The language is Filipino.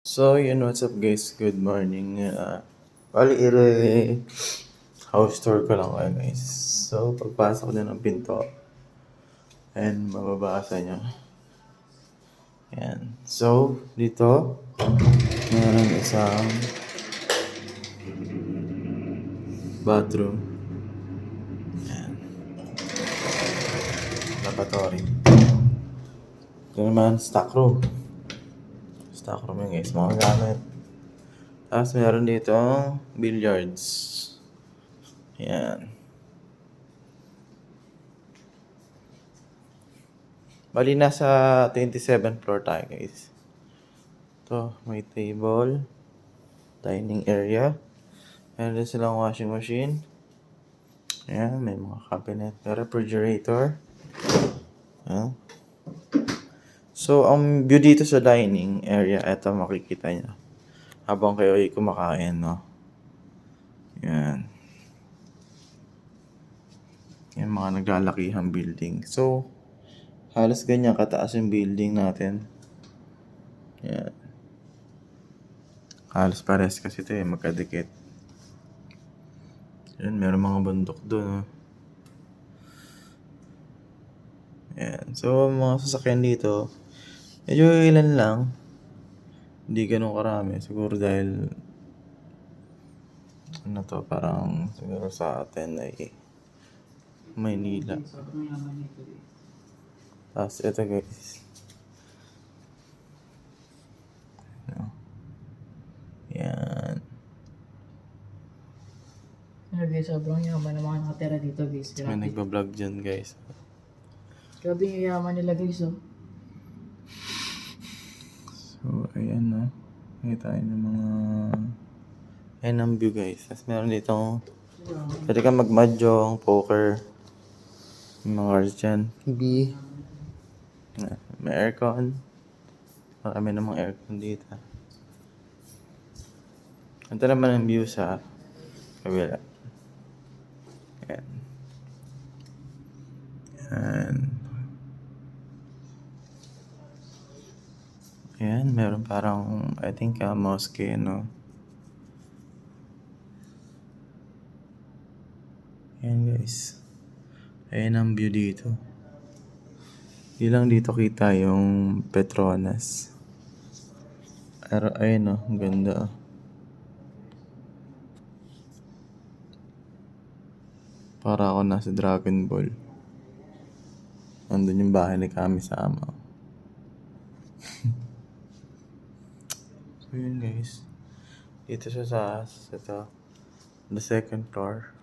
So, yun, what's up guys? Good morning. House tour ko lang kayo guys. So, pagpasok nyo ng pinto, and mababasa nyo. Yan. So, dito, meron isang bathroom. Yan. Lavatory. Ito naman, stock room. Stock room yun guys, mga gamit. Tapos meron dito billiards. Yan. Bali, nasa 27th floor tayo guys. Ito, may table, dining area. Meron din silang washing machine. Ayan, may mga cabinet. May refrigerator. Ayan. So, ang view dito sa dining area, eto makikita nyo. Habang kayo ay kumakain, no? Ayan. Yung mga naglalakihang building. So, halos ganyan kataas yung building natin. Ayan. Halos pares kasi ito magkadikit. Ayan, meron mga bundok doon, no? Ayan. So, mga sasakyan dito, medyo ilan lang. Hindi ganun karami. Siguro dahil ano to, parang siguro sa atin ay Maynila. Tapos ito guys. Ano? Yan. Ano guys, sobrang yaman ng mga nakatira dito guys. May Grabe. nagbablog dyan guys. Grabe yung yaman nila guys oh. So ayan na. Nakita tayo ng mga ayan ang view guys. Tapos meron dito pwede ka mag-mahjong, poker. May mga cards dyan. TV. May aircon. Marami namang aircon dito. Ito naman ang view sa kabila. Ayan. Ayan. Ayan, meron parang, I think, mosque, no? Ayan, guys. Ayan ang view dito. Di lang dito kita yung Petronas. Pero, ayun, no? Ang ganda, oh. Para ako nasa Dragon Ball. Nandun yung bahay ni Kami-sama. So, yun, guys. Dito siya sa ito. The second floor.